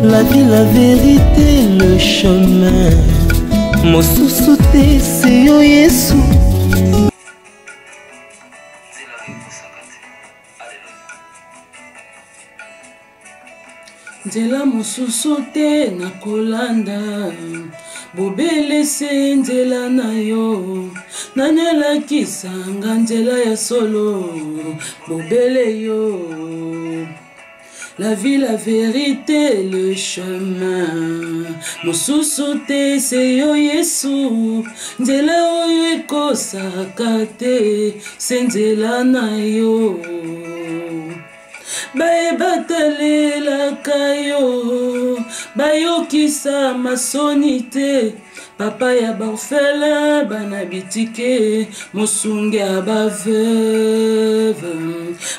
La vie, la vérité, le chemin. Mosusu te c'est yo Yesu. Nzela mosusu te na kolanda, bobelese nzela na yo, nanyelakisanga nzela ya solo, bobele yo. La vie, la vérité, le chemin. Mosusu te c'est yo Yesu. Nzela oyo ekosaka te, se nzela na yo. Baebatelelaka yo, bayokisa masoni te. Papa ya baorphelin bana bitike, mosunge ya baveuve.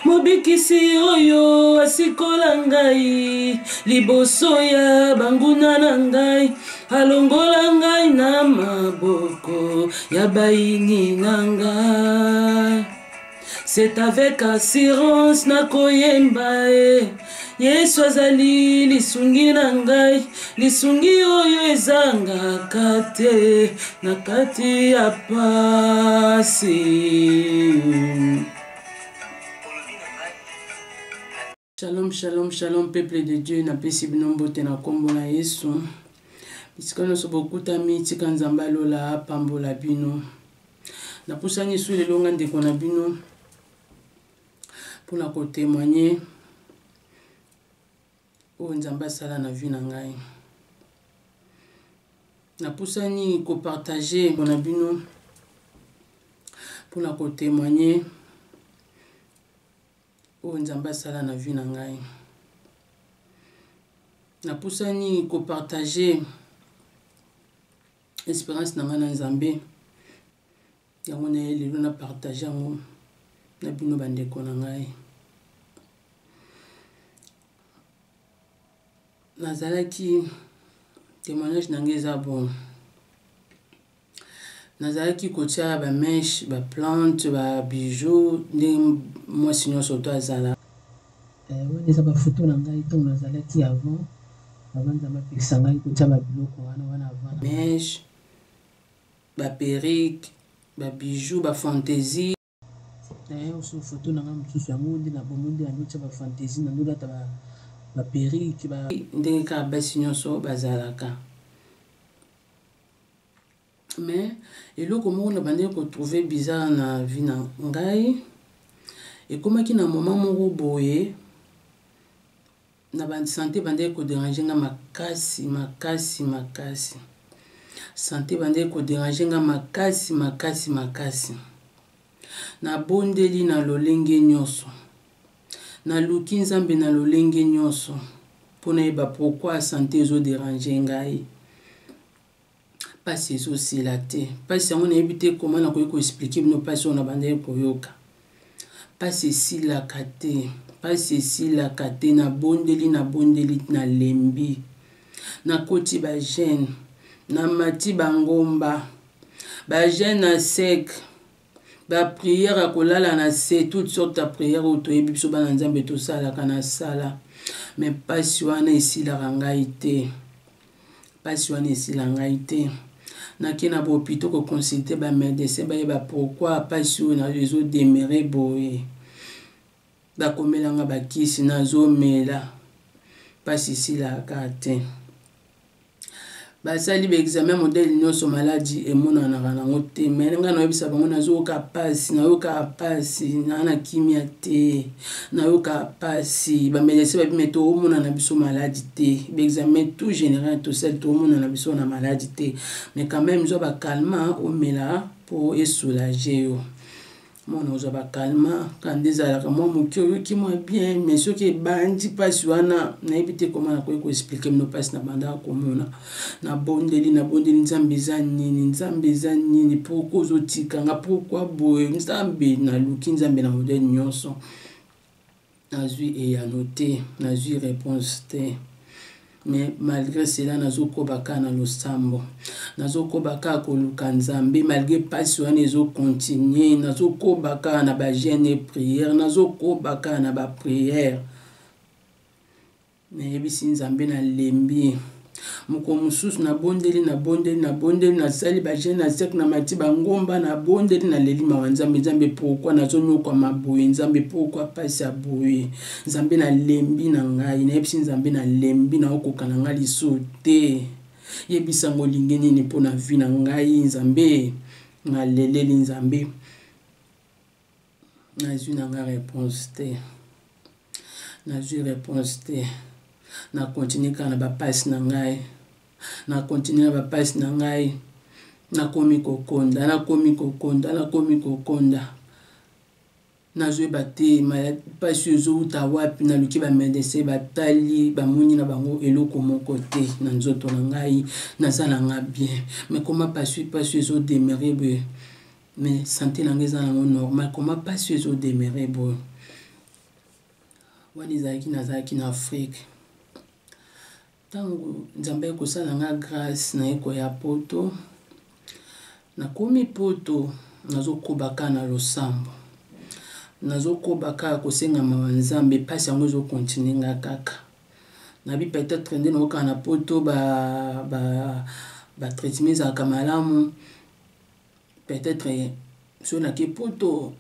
Mobikisi oyo asikola ngai, liboso ya banguna na ngai, alongola ngai na maboko ya bayini na ngai. C'est avec assurance na koyemba Yesu azali lisungi na ngai, lisungi oyo ezangaka te na kati ya pasi. Shalom, shalom, shalom, peuple de Dieu, na pesi bino mbote na kombo na Yesu. Bisika nyonso bokutami tika Nzambe alola apambola bino. Na pusani su lelo nga ndeko na bino pour la témoigner au Nzambe asala na vie na ngai. Na pusani ko partager mon abino pour la témoigner au Nzambe asala na vie na ngai. Na pusani ko partager espérance na nga na Nzambe. Yango na lelo na partager ngo na bino bandeko na ngai. Nazalaki témoignage na ngai eza bon. Nazalaki kotia ba mèche, ba plante, ba bijoux, ndenge mwasi nyonso to azala. Wana eza ba photo na ngai to nazalaki avant Nzambe apekisa ngai kotia ba biloko wana avant. Mèche, ba perruque, ba bijoux, ba fantaisie. Aussi photo na nga mosusu yango nde na bomondi ya notia ba fantaisie na ndolata ba perruque ba ndenge kaka basi nyonso bazalaka. Mais eloko moko na bandeki kotrouve bizarre na vie na ngai, ekomaki na moment moko boye na santé bandeki kodéranger nga makasi. Santé bandeki kodéranger nga makasi. Na bondeli na lolenge nyonso, na luki Nzambe na lolenge nyonso, pona yeba pourquoi santé ezo déranger ngai. Pasi ezo sila te, pasi yango nayebi te comment na koki ko expliquer bino pasi ona bandeki koyoka. Pasi esilaka te, na bondeli na lembi, na koti ba gêne, na mati bangomba, ba gêne na sec. Ba prière à kolala na se toutes sortes de prières auto yebi biso bana Nzambe to sala kana sala, mais pasi wana esilaka ngai te. Naki na bopito ko consulter ba médecin ba yeba pourquoi pasi wana ezo demeurer boye. Ba komelanga ba kisi na zo mela, pasi esilaka te. Basali ba examen modèle nyonso maladie emonanaka nango te, mais nga na yebisa bango nazoyoka pasi na kimia te, nayoka pasi bamedecin babime to omona na biso maladie te, ba examen tout général to sel to omona na biso na maladie te, mais quand même zo ba calmant omela pour soulager yo. Mon ozo ba calmant quand désala moi moki oyoki moi bien, mais ce qui bandi pasi wana na yebite comment na ko expliquer no pasi na banda komona na bondeli Nzambe eza nini pourquoi ozotika nga pourquoi boye Nzambe na luki Nzambe na modèle nyonso nazwi et annoté nazwi réponse te. Mais malgré cela nazokobaka na losambo, nazokobaka koluka Nzambe malgré pasi wana ezo continuer, nazokobaka na ba jeûne et prière, nazokobaka na ba prière. nayebisi nzambe na lembi moko mosusu na bondeli na sali bagene na sek na mati bangomba na bondeli na leli mawa nzambe pourquoi nazonyoka maboye nzambe pourquoi pasi ya boye nzambe na lembi na ngai nayebisi nzambe na lembi na okoka na ngai liso te yebisa ngolinge nini mpo na vi na ngai nzambe naleleli nzambe nazwi na nga réponse te na continue kaka na bapasi na ngai nakomi kokonda nazoyeba te pasi ezouta wapi naluki bamedecin batali bamoni na bango eloko moko te na nzoto na ngai naza na nga bien mais koma pasi ezodemere boye mais santé na ngai eza nango normal koma pasi ezodemere boye wana nazalaki na Afrique ntango nzambe ekosala nga grâce na ekoya poto nakomi poto nazokobaka na losambo nazokobaka kosenga mawa nzambe pasi yango ezokontinue nga kaka nabi peut-être nde naokaka na poto batraitement ezalaka malamu peut-être so nake poto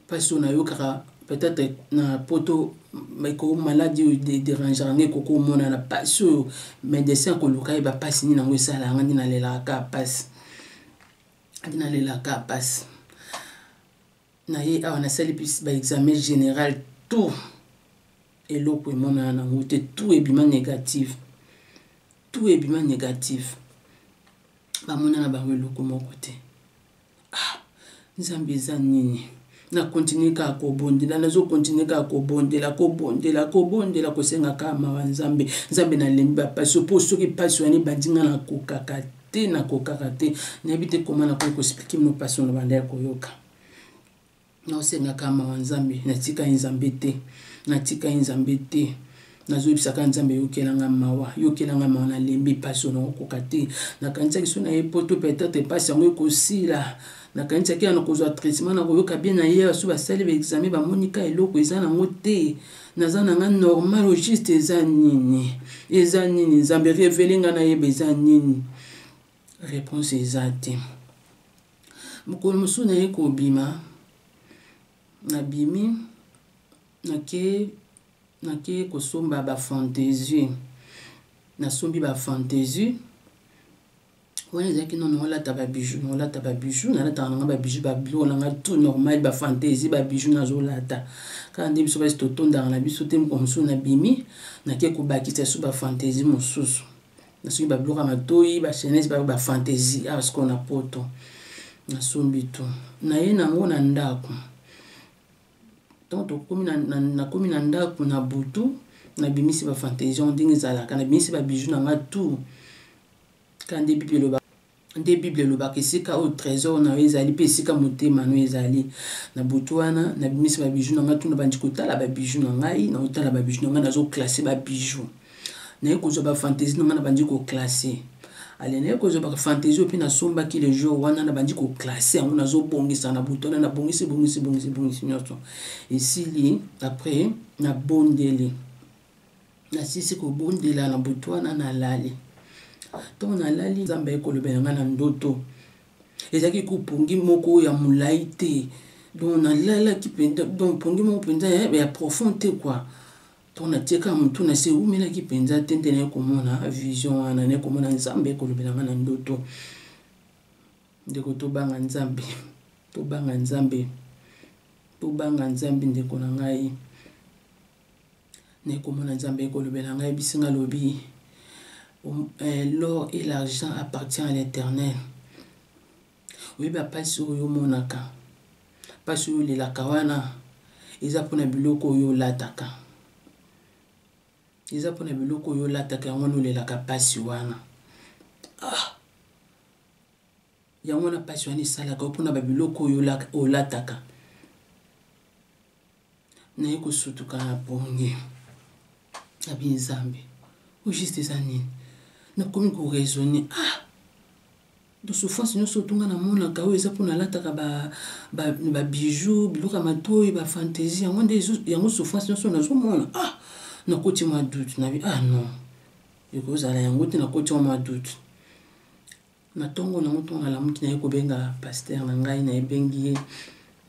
pasi oyo nayokaka peut-être na poto maladie dérangeant nge koko mona na pasi oyo médecin akoluka yeba pasi nini yango esalanga ndi nalelaka pasi na ye awa nasali mpisi baexamen général tout eloko emonana nango te tout ebima négatif bamonana bango eloko moko te nzambe eza nini na continue kaka kobondela kobondela kosenga kaka mawa nzambe nalembi bapasi mpo soki pasi wana ebandinga nakokaka te nayebi te koma nakoki koexplike mino pasi ono banda ya koyoka naosenga kaka mawa nzambe natika ye nzambe te nazoyebisaka nzambe yokelanga mawa nalembi pasi ono okoka te nakanisaki so na ye poto peut-être pasi yango ekosila nakanisaki yana kozwa traitement na koyoka bien na ye so basali baexamen bamonika eloko eza nango te naza nanga normal juste eza nini nzambe revele nga nayeba eza nini réponse eza te mokolo mosusu naye kobima nabimi nake kosomba bafantaisie nasombi bafantaisie wana ezalaki nono olata babiju nalataka nanga babiju babilo nanga tout normal bafantaisie babiju nazolata kaka nde biso basi totondaka na biso te moko mosusu nabimi nake kobakisa so bafantaisie mosusu nasoki babiloka matoi bachenese bafantaisie awa sikoyo na poto nasombi to naye nango na ndako ntango nakomi na ndako na butu nabimisi bafantaisie ndenge ezalaka nabimisi babiju nanga tout ka nde bible elobaka esika oyo trésor na yo ezali mpe esika motema no ezali na butu wana nabimisi babiju nanga tout nabandi kotala babiju na ngai naotala babiju na ngai nazoklasse babiju naye kozwa bafantaisie nanga nabandi koklasse ale naye kozwa bafantaisie oyo mpe nasombaki le jour wana nabandi koklasse yango nazobongisa na butu wana nabongisi nyonso esili après nabondeli nasisi kobondela na butu wana nalali ntango nalali nzambe ekolobela nga na ndoto ezalaki kopongi moko ya molai te donc nalalaki mpenza donc pongi moko mpenza ya profond te quoi donc natieka motu na se umelaki mpenza te nde naye komona vision wana naye komona nzambe ekolobela nga na ndoto ndeko tobanga nzambe ndeko na ngai naye komona nzambe ekolobela ngai bisinga lobi l'or et l'argent appartient à l'Éternel. Oui, pasi oyo monaka. Pasi oyo lelaka wana eza pona biloko oyo lataka. Yango lelaka pasi wana. Yango na pasi wana esalaka pona biloko oyo lataka. Naye kosutuka na pongi. Abi nzambe. O juste eza nini? Nakomi koraisonner de souffrance nyonso otunga namonaka oyo eza mpona alataka babiju biloko ya matoi bafantaisie yango nde yango souffrance nyonso nazomona nakoti mwa doute nabi ah non ekozala yango te nakoti mwa doute na ntongo nango ntongo nalamuki naye kobenga paster na ngai nayebengi ye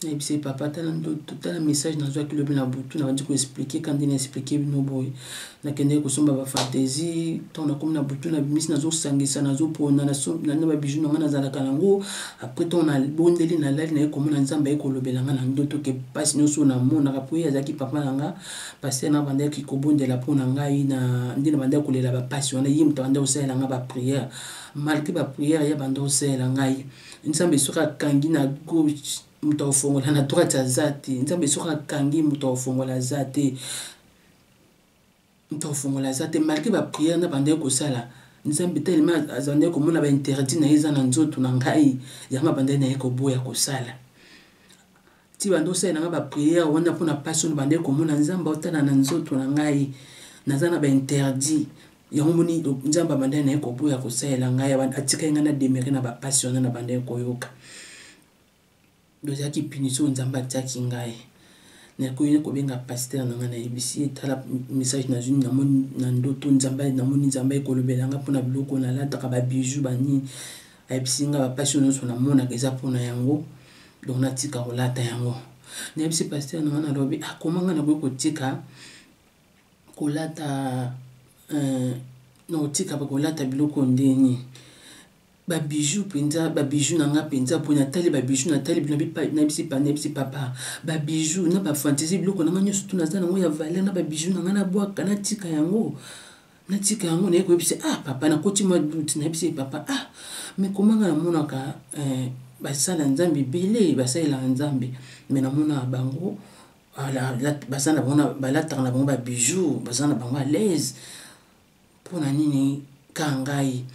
nayebisa papa tala ndoto tala message nazwaki lobi na butu nabandi koexplike kandi naexplike bino boye nakendeki kosomba bafantaisie ntongo nakomi na butu na bimisi nazosangisa nazopona na babiju nanga nazalaka nango apres ntongo nabondeli nalali naye komona nzambe aye kolobela nga na ndoto ke mpasi nyonso namonaka po ye azalaki papa na nga paster na bandaki kobondela mpo na ngai nde na bandaki kolela bapasi wana ye moto abandaki kosalela nga bapriere malgré bapriere ye abandaki kosalela ngai nzambe soki akangi na gauche moto afongola na droite aza te nzambe soki akangi moto afongola aza te malgré bapriere na bandaki kosala nzambe telema azandaki komona bainterdit na ye eza na nzoto na ngai yango bandaki naye koboya kosala ti bando osala nanga bapriere wana mpona mpasi ono bandaki komona nzambe otala na nzoto na ngai naza na bainterdit yango moni nzambe bandaki naye koboya kosalela ngai atikaki ngai na demere na bapasi wana na bandaki koyoka dozaki punition nzambe atiaki ngai nakoki kobenga paster na ngai nayebisi ye tala message nazwi namoni na ndoto namoni nzambe ekolobela nga mpona biloko nalataka babiju banini ayebisi nga bapasi nyonso namonaka eza mpona yango donc natika kolata yango nayebisi paster na ngai nalobi akoma ngai nakoki kotika kolata nakotika kolata biloko ndeni babiju penza babiju nanga penza po natali babiju natali nabisi papa babiju na bafantaisie biloko nanga nyonso tu naza nango ya valeur na babiju nanga nabwaka natika yango naye koyebisa papa nakoti mwa doute nayebisi papa mais komanga namonaka basala nzambe ebele basalelaka nzambe mais namonaka bango baza na bango balataka na bango babiju baza na bango à l'aise mpona nini ka ngai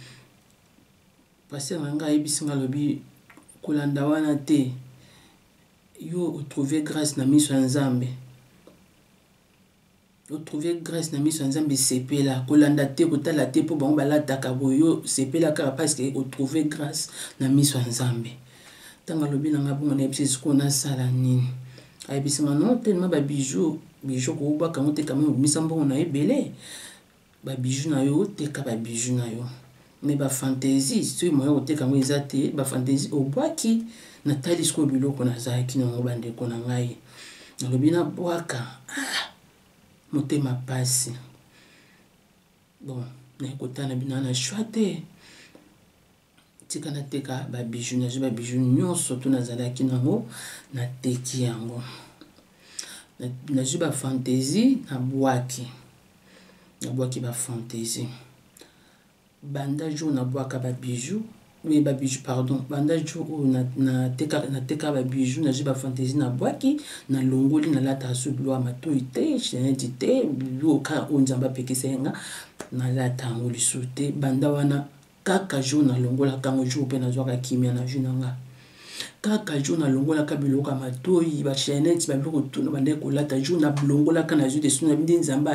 paster na ngai ayebisi nga lobi kolanda wana te yo otrouve grâce na miso ya nzambe sepela kolanda te kotala te mpo bango balataka boye yo sepela kaka parce que otrouve grâce na miso ya nzambe ntango alobi na nga bongo nayebisi sikoyo nasala nini ayebisi nga non telema babiju kobwaka yango te kama obimisa mbongo na yo ebele babiju na yo oteka babiju na yo mais bafantaisie soki moya koteka yango eza te bafantaisie obwaki natali sikoyo biloko nazalaki nango bandeko na ngai nalobi nabwaka motema pasi bon nakotana bino na shwa te tika nateka babiju nazwi babiju nyonso to nazalaki nango nateki yango nazwi bafantaisie nabwaki bafantaisie banda jour nabwaka babiju banda jour oyo nateka babiju nazwi bafantaisie nabwaki nalongoli nalataka so biloko ya matoi te cheneti te biloko kaka oyo nzambe apekisa nga nalata yango lisusu te banda wana kaka jour nalongolaka yango jour mpe nazwaka kimia na vie na nga kaka jour nalongolaka biloko ya matoi bacheneti babiloko tuna bandaki kolata jour nalongolaka nazwi desu na bindi nzambe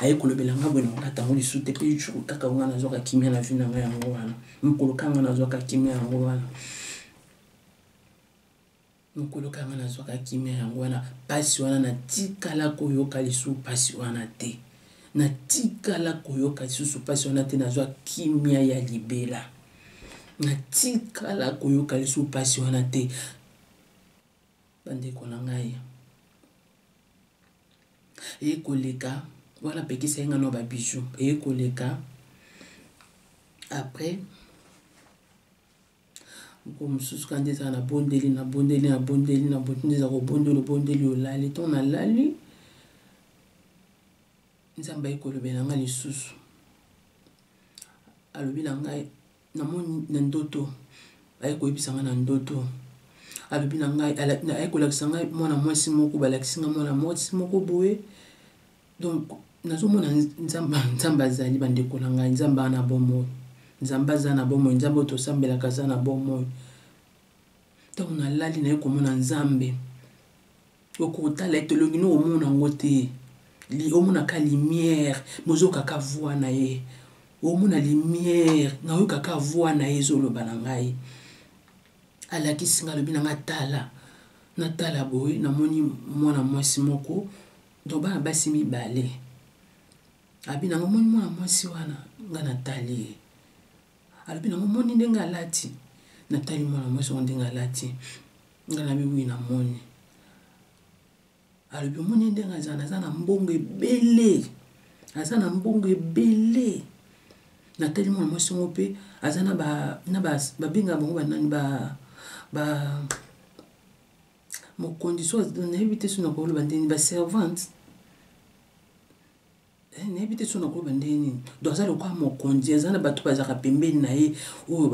aye kolobela nga boye nakolata yango lisusu te mpe jour kaka nga nazwaka kimia na vie na nga yango wana mokolo kanga nazwaka kimia yango wana pasi wana natikala koyoka lisusu pasi wana te nazwa kimia ya libela natikala koyoka lisusu pasi wana te bandeko na ngai ekoleka wana pekisa yenga no babiju ekoleka après moko mosusu kandi ezala nabondeli eza kobondeli olali to nalali nzambe ayekolobela nga lisusu alobi na ngai namoni na ndoto ayekoyebisa nga na ndoto alobi na ngai ayekolakisa ngai mwana mwasi moko balakisi nga mwana mwasi moko boye donc nazomona nzambe azali bandeko na ngai nzambe aza na bomoi nzambe oyo tosambelaka aza na bomoi ntango nalali naye komona nzambe okotala etolongi no omona yango te omonaka lumière mozokaka voix na ye omona lumière nayoka voix na ye ezoloba na ngai alakisi nga alobi na nga natala boye namoni mwana mwasi moko donc bana basi mibale abi na ngomoni mwana mwasi wana nga natali alobi na ngomoni ndenge alati natali mwana mwasi wana ndenge alati nga nabi wi na moni alobi moni ndenge aza na mbongo ebele aza na mbongo ebele natali mwana mwasi ngo mpe aza na babenga bango banani mokondi so nayebi te so nakoloba ndeni baservante nayebi te so nakoloba ndeni donc aza lokwa mokondi aza na bato bazalaka pembeni na ye oyo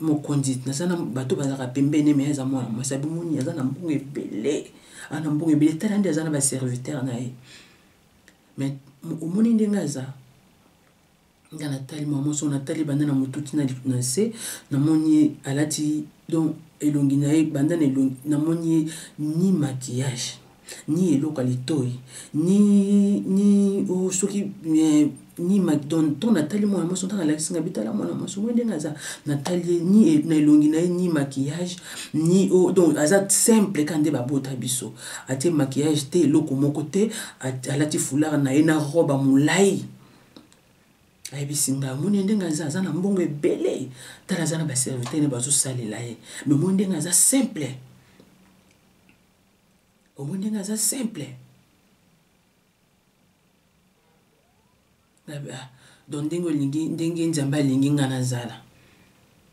mokondi aza na bato bazalaka pembeni me aza mwana mwasi abi moni aza na mbongo ebele ana mbongo ebele tala nde aza na baserviteur na ye mais omoni ndenge aza nga natali mwana mwasi oyo natali banda na motuti na se namoni alati donc elongi na ye banda na elongi namoni ni maquillage ni eloko litoi ni soki ni donc natali mwana mwasi ntanga alakisinga bitala mwana mwasi oyo ndenge aza natali ni na elongi na ye ni maquillage ni donc aza simple ka nde babota biso atie maquillage te eloko moko te alati foulard na ye na robe molai ayebisinga moni ndenge aza na mbongo ebele tala aza na baserviteur ne bazosalela ye mais moni ndenge aza simple omoni ndenge aza simple donc ndenge olingi ndenge nzambe alingi nga nazala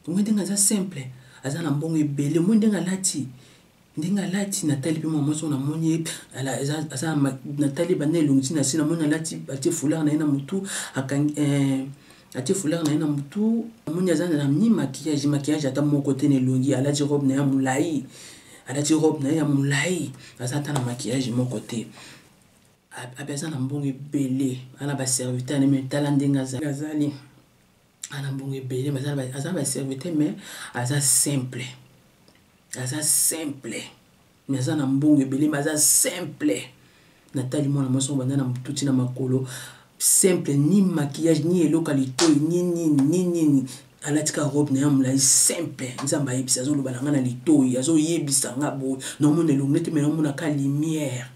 omoni ndenge aza simple aza na mbongo ebele omoni ndenge alati natali mpe mwa mwasi oyo namoni aza natali bana elongi na se namoni alati atie foulard na ye na motu atie foulard na ye na motu namoni aza na ni maquillage ata moko te na elongi alati robe na ye ya molai aza ata na maquillage moko te abe aza na mbongo ebele ana baserviteur ne me tala ndenge azali ana mbongo ebele aza na baserviteur mais aza simple mais aza na mbongo ebele mais aza simple natali mwana mwasi oyo banda na motuti na makolo simple ni maquillage ni eloko litoi nini alatika robe na ya molai simple nzambe ayebisa azoloba na nga na litoi azoyebisa nga boye nomona elongi nete me nomona ka lumière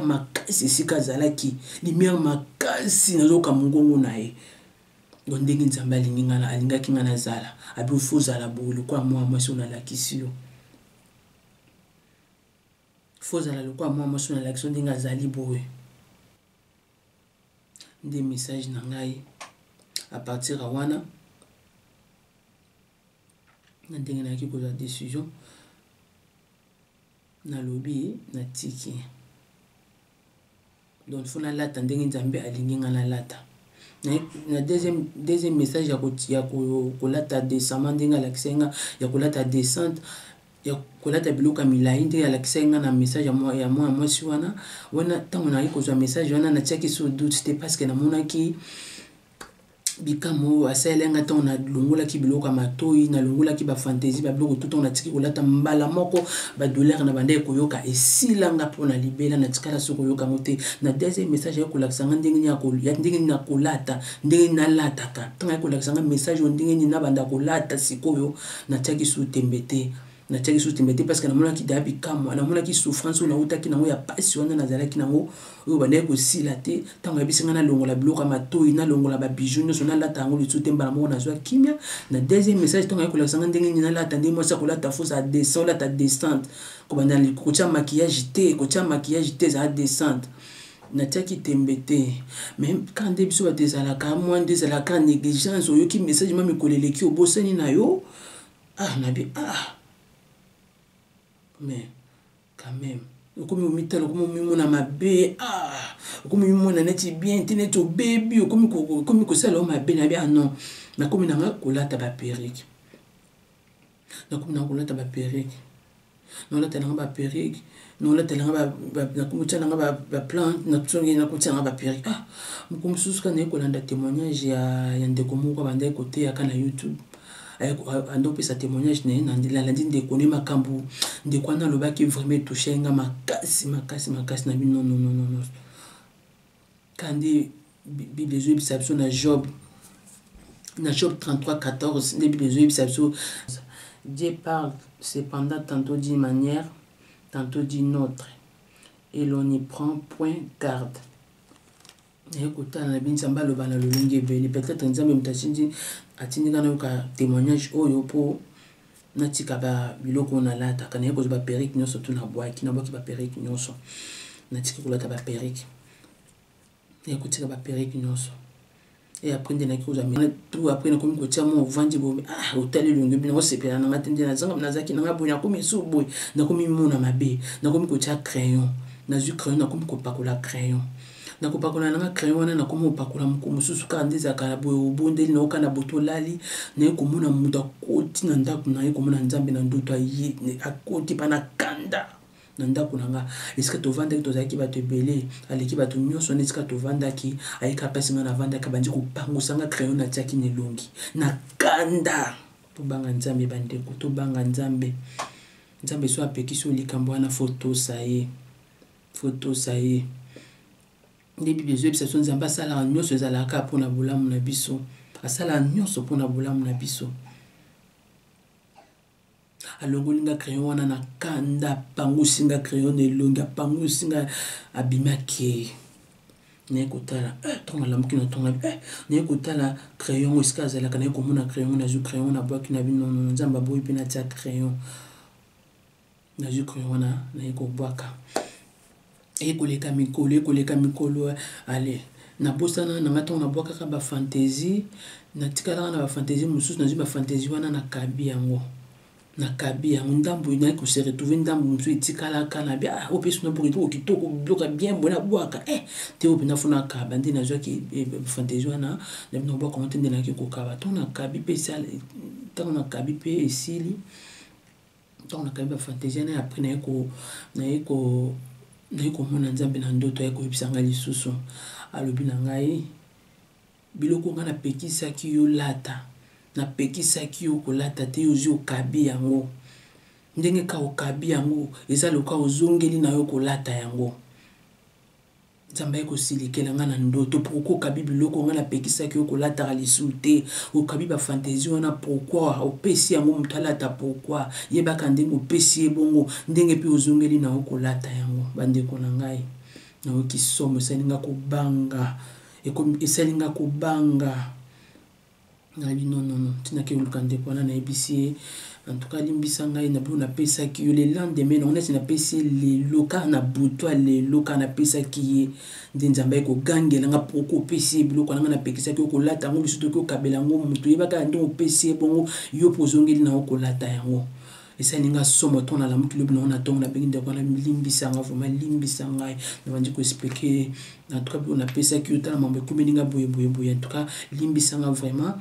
makasi esika azalaki lumière makasi nazoka mongongo na ye donc ndenge nzambe alingaki nga nazala abi ofo ozala boye lokola mwana mwasi oyo nalakisi yo fozala lokola mwana mwasi oyo nalakisi yo ndenge azali boye nde message na ngai à partir ya wana na ndenge nayaki kozwa décision nalobi natiki donc fo nalata ndenge nzambe alingi nga nalata na deuxième message ya kolata décemment ndenge alakisa nga ya kolata descente ya kolata biloko ya milai ndenge alakisa nga na message ya mwana mwasi wana ntango nayaki kozwa message wana natiaki so doute te parce que namonaki bikamo asaelenga ntango nalongolaki biloko ya matoi nalongolaki bafantaisie babiloko to ntango natiki kolata mbala moko badolere na banda ekoyoka esilanga mpona libela natikala so koyoka ngo te na deuxième message ya kolakisa nga ndenge nakolata ndenge nalataka ntango ya kolakisa nga message oyo ndenge nabanda kolata sikoyo natiaki so tembe te parce que namonaki da bikamo namonaki souffrance oyo nautaki nango ya pasi wana nazalaki nango oyo bandaki kosila te ntango yebisi nga nalongola biloko ya matoi nalongola babiju nyonso nalata yango lisu te mbala moko nazwa kimia na deuxième message ntango ya kolakisa nga ndenge nini nalata ndenge mwasi akolata fausse olata descente kobanda kotia maquillage te ezala descente natiaki tembe te mais quand nde biso bato ezalaka mwa nde ezalaka négligence oyoki message ma mikolo eleki obosani na yo nabi mais quand même okomi omitala okomi omimona mabe okomi omimona neti bien te neti obebi okomi kosala o mabe nabi non nakomi nanga kolata baperike nolata nanga baperike nolatelanga nakomitya nanga baplante nakotianga baperike moko mosusu ka naye kolanda témoignage ya ndeko moko bandaki koteyaka na YouTube andopesa témoignage na ye nalandi ndeko ne makambo ndeko wana alobaki vraiment touché nga makasi na bi non kandi bible ezoyebisa biso na Job 33:14 nde bible ezoyebisa biso Dieu parle cependant tantôt d'une manière tantôt d'une autre et l'on n'y prend point garde ekotala na binzamba lo bana lolongi ebele peut-être nzambe mutachinji atindika na yoka témoignage oyo po natika ba biloko na lata kana yeko ba perruque nyonso tuna bwaki na bwaki ba perruque nyonso natika kolata ba perruque ekotika ba perruque nyonso et après ndena ki ozamena tout après na komi kotia mo vandi bo otali longo bina osepela na matende na zanga na zaki na boya komi suboy na komi mona mabe na komi kotia crayon na zu crayon na komi kopakola crayon na kopakola na crayon wana na komi opakola mususu ka ndeza kala boyo obondeli na okana boto lali na komona muta koti na ndako na komona nzambe na ndoto ayi akoti pana kanda na ndako nanga eska to vanda to zaki bato ebele aleki bato nyonso na eska to vanda ki ayika pesi nga na vanda ka bandi kopangusa nga crayon na tiaki nelongi na kanda to banga nzambe bandeko to banga nzambe nzambe so apekisi likambo wana foto saye ndi bibezo ebisa so nzambe asala nyonso ezalaka mpona bolamu na biso asala nyonso mpona bolamu na biso alongoli nga crayon wana na kanda pangusi nga crayon elongi apangusi nga abimaki naye kotala tonga lamuki na tonga naye kotala crayon esika azalaka naye komona crayon nazwi crayon na bwaki na bino nzambe aboyi mpe natia crayon nazwi crayon wana naye kobwaka ekoleka mikolo ale nabosana nanga ntongo nabwakaka bafantaisie natikalaka na bafantaisie mosusu nazwi bafantaisie wana nakabi yango ndambo naye kose retrouve ndambo mosusu etikalaka na bia opesi na boki kitoko bloka bien bona bwaka te ope nafuna kaba nde nazwaki fantaisie wana na bino bwaka ngo te nde naki kokaba ntongo nakabi mpe esili ntongo nakabi bafantaisie na apres naye komona nzambe na ndoto ya koyebisanga lisusu alobi na ngai biloko nga napekisaki yo lata napekisaki yo kolata te ozwi okabi yango ndenge ka okabi yango eza loka ozongeli na yo kolata yango nzambe ekosilikela nga na ndoto pourquoi okabi biloko nga napekisaki yo kolataka lisusu te okabi bafantaisie wana pourquoi opesi yango moto alata pourquoi yebaka ndenge opesi ye bongo ndenge mpe ozongeli na yo kolata yango bandeko na ngai nayoki somo esalinga kobanga nayebi nonono tinaki oluka ndeko wana nayebisi ye en tout cas limbisa ngai na bilo napesaki yo le lendemain nango neti napesi lelo kaka na butu alelo kaka napesaki ye nde nzambe ekogangela nga poko opesi ye biloko nanga napekisaki yo kolata yango lisusu toki okabela yango moto yebaka ndenge opesi ye bongo yo mpo ozongeli na yo kolata yango esalinga somo ntongo nalamuki lobi nango na ntongo nabengi ndeko wana limbisa nga vraiment limbisa ngai nabandi koexplike en tout cas bilo napesaki yo tala mambo ekomeli nga boye en tout cas limbisa nga vraiment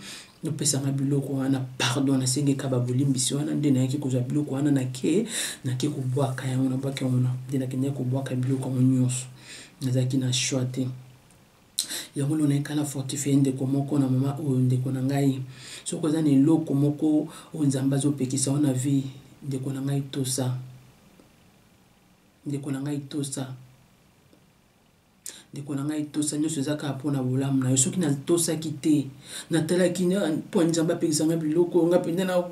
opesanga biloko wana pardon nasengeka babolimbisi wana nde nayaki kozwa biloko wana nake kobwaka yango nabwaki yango nde nakendeki kobwaka biloko yango nyonso nazalaki na choix te yango lo nayekala fortifie ndeko moko na mama oyo ndeko na ngai soki oza na eloko moko oyo nzambe azopekisa wana vie ndeko na ngai tosa ndeko na ngai tosa nyonso ezaka mpona bolamu na yo soki natosaki te natalaki mpo nzambe apekisanga biloko nga mpenza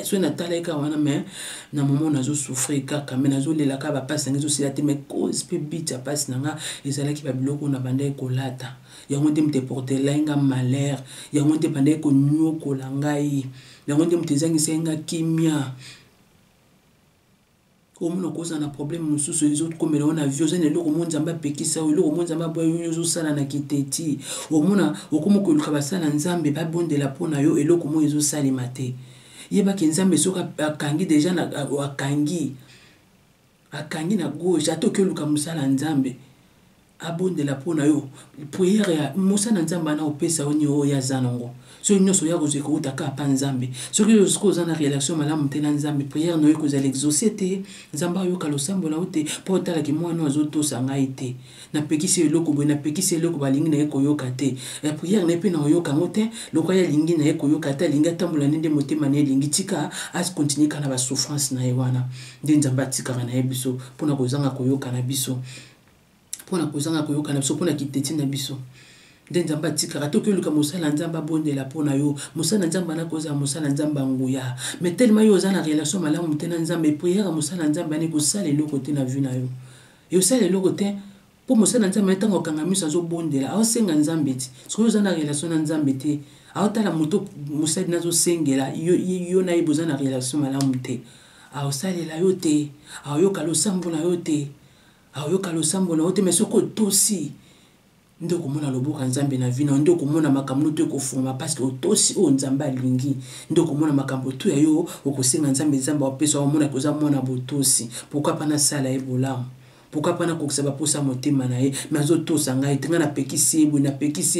soki natalaka wana me na momo nazosouffrir kaka me nazolelaka bapasi nanga ezosila te me cause mpe bit ya pasi nanga ezalaki babiloko na bandaki kolata yango nde moto eportelai nga malheur yango nde bandaki konyokola ngai yango nde moto ezangisai nga kimia omona koza na problème mosusu ezokomela wana vie oza na eloko mo nzambe apekisa yo eloko mo nzambe aboya yo ozosala na kiteti omona okoma koluka basala nzambe babondela mpona yo eloko mo ezosalema te yebaki nzambe soki akangi deja akangi na gauche ata oki oluka mosala nzambe abondela mpona yo priere ya mosala nzambe ana opesa oni oyo aza nango soki nyonso oya kozwa ekowutaka apa nzambe soki soki oza na relation malamu te na nzambe priere na yo ekozala exauce te nzambe ayoka losambo na yo te mpo otalaki mwana azotosa ngai te napekisi eloko boye napekisi eloko balingi na ye koyoka te priere na ye mpe na oyoka yango te lokola ye alingi na ye koyoka te alingi atambola nde motema na ye elingi tika akontinue kaka na basouffrance na ye wana nde nzambe atikaka na ye biso mpona kozanga koyoka na biso mpona kiteti na biso nde nzambe atikaka toki oluka mosala nzambe abondela mpona yo mosala nzambe anakozala mosala nzambe anguya mais tellement yo oza na relation malamu te na nzambe priere mosala nzambe ani kosala eloko te na vie na yo esala eloko te pour mosala nzambe ntango okanga miso azobondela aosenga nzambe ti soki oza na relation na nzambe te aotala moto mosali nazosengela yo na ye boza na relation malamu te aosalela yo te aoyoka losambo na yo te aoyoka losambo na yo te mais soki otosi nde okomona loboko nzambe na vi na nde okomona makambo to ekofuma parce que otosi oyo nzambe alingi nde okomona makambo to ya yo okosenga nzambe apesa omona koza mwana botosi pourquoi pas nasala ye bolamu pourquoi pas nakokisa baposa motema na ye mais azotosa ngai te ngai napekisi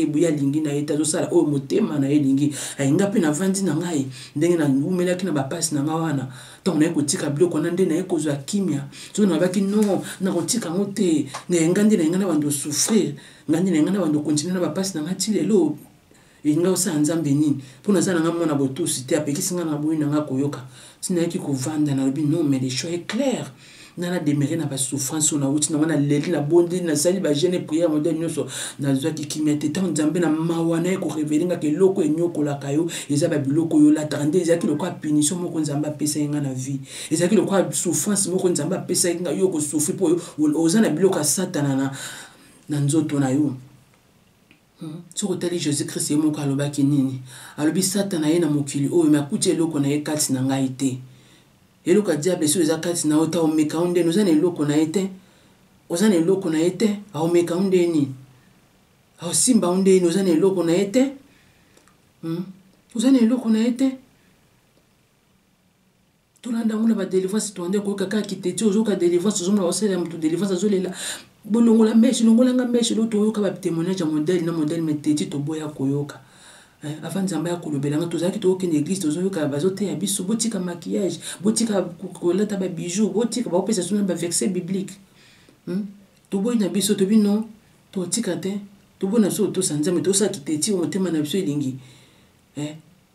ye ya lingi na ye te azosala oyo motema na ye lingi ayinga mpe navandi na ngai ndenge naumelaki na bapasi na ngai wana ntango naye kotika biloko wana nde naye kozwa kimia soki nalobaki non nakotika yango te nayenga nde nayenga na bando souffrir ngai nde nayenga na bando continue na bapasi na ngai ti lelo elinga osala nzambe nini mpo naza na ngai mwana botosi te apekisi ngai na boyi na ngai koyoka sinayaki kovanda nalobi non mais le choix est clair nana demere na basouffrance na uti nango na leli na bondi nasali bagene prière modele nyonso nazwaki kimia te ntango nzambe na mawa na ye korevele ngaka eloko enyokolaka yo eza babiloko oyo olataka nde ezalaki lokwa punition moko nzambe apesa ye nga na vie ezalaki lokwa souffrance moko nzambe apesa ye nga yo kosouffri mpo oza na biloko ya satana na nzoto na yo soki otali jésus christ ye moko alobaki nini alobi satana ye na mokili oyo me akuti eloko na ye kati na ngai te eloko diable so eza kati na ota omeka onde oza na eloko na ye te oza na eloko na ye te aomeka onde ni aosimba onde ni oza na eloko na ye te oza na eloko na ye te tolanda ngo na badelivrance toande koyoka kaka kiteti ozoyoka delivrance ozomona baosalela moto delivrance azolela bolongola meshe longolanga meshe lo toyoka batémoignage ya modele na modele meteti toboya koyoka avant nzambe ya kolobelanga tozalaki tookende église tozoyoka bazoteya biso botika maquillage botika kolata babijou botika baopesa so na baverset biblique toboyi na biso tobi non totika te toboyi na biso otosa nzambe tosala kiteti motema na biso elingi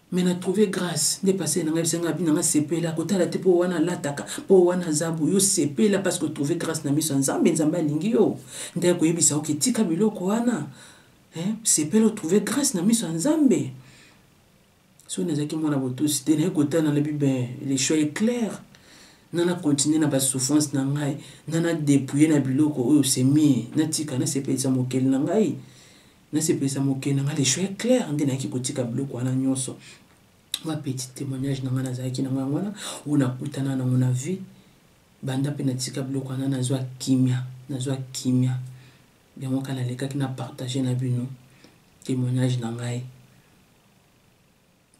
mais na trouvé grâce nde passé na ngai bisenga bi na nga sepela kotala te po wana lataka po wana zabu yo sepela parce que trouvé grâce na miso nzambe nzambe alingi yo nde koyebisa oke tika biloko wana sepela trouvé grâce na miso nzambe so nazaki mwana botosi te na kotala na bible le choix est clair nana continuer na basouffrance na ngai nana dépouiller na biloko oyo semi natika na sepelisa mokeli na ngai na sepelisa mokeli na ngai le choix est clair nde nayaki kotika biloko wana nyonso ma petit témoignage na ngai nazalaki na ngai wana oyo nakutana nango na vie banda mpe natika biloko wana nazwa kimia yango kala lekaki na partager na bino témoignage na ngai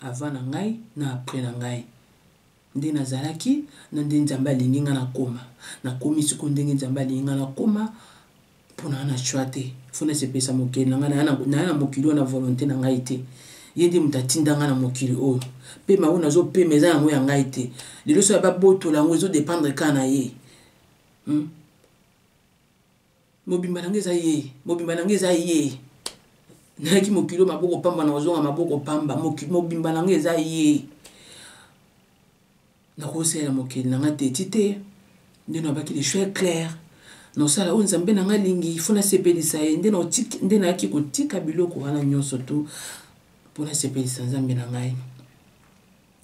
avant na ngai na après na ngai nde nazalaki na nde nzambe alingi nga nakomi siko ndenge nzambe alingi nga nakoma mpona na choix te fo nasepesa mokili na ngai naya na mokili oyo na volonté na ngai te ye nde moto atinda nga na mokili oyo pema oyo nazopema eza yango ya ngai te lelo so ya babotola yango ezodépendre ka na ye mobimba nange eza ye nayaki mokili oyo maboko pamba na kozonga maboko pamba mobimba nange eza ye nakosalela mokili nanga teti te nde nabaki le choix clair nosala oyo nzambe nanga alingi fo nasepelisa ye nde nayaki kotika biloko wana nyonso to mpo nasepelisa nzambe na ngai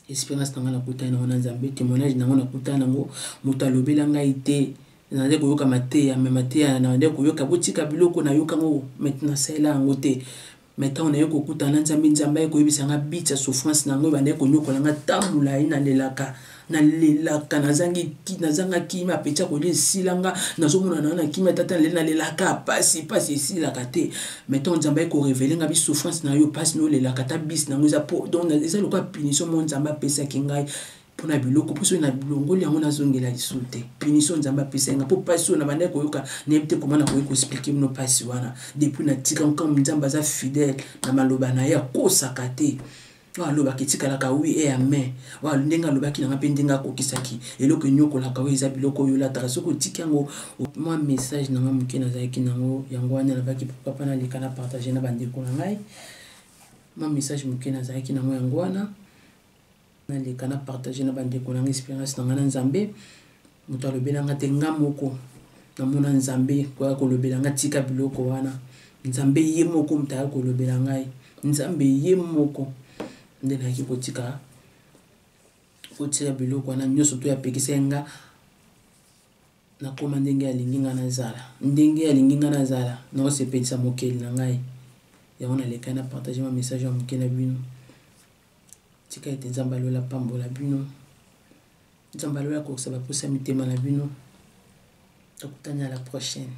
espérance nanga nakutani nango na nzambe témoignage nango nakutani nango moto alobela ngai te nande koyoka mateya me mateya nande koyoka botika biloko nayoka ngo maintenant nasalela yango te maintenant naye kokutana na nzambe aye koyebisa nga biti ya souffrance nango bande konyokola nga tamula ye nalelaka nazanga kimia apetia kolia esilanga nazomona na kimia tata nalelaka pasi esilaka te maintenant nzambe aye korevele nga bisouffrance na yo pasi nolelaka ta bisi nango eza po donc eza lokwa punition mo nzambe apesaki ngai mpona biloko mpo soki na bilongoli yango nazongela lisu te punition nzambe apesaki nga mpo pasi oyo na bande koyoka nayebi te koma nakoki koexplike bino pasi wana depuis natika nkambo nzambe aza fidèle na maloba na ye akosaka te alobaki etikalaka wi e amen ndenge alobaki nanga mpe ndenge akokisaki eloko enyokolaka oyo eza biloko oyo olataka soki otiki yango mwa message nanga moke nazalaki nango yango wana nabaki papa naleka na partage na bandeko na ngai mwa message moke nazalaki nango yango wana naleka na partage na bandeko nanga expérience nanga na nzambe moto alobelanga te nga moko namona nzambe koya kolobela nga tika biloko wana nzambe ye moko moto aya kolobela ngai nzambe ye moko nde nayaki kotika biloko wana nyonso to yapekisa nga nakoma ndenge alingi nga nazala ndenge alingi nga nazala naosepelisa mokeli na ngai yango naleka na partage ma message ya moke na bino tika ete nzambe alola pambola bino nzambe alola kokisa baposa mitema na bino tokutani à la prochaine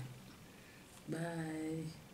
bye.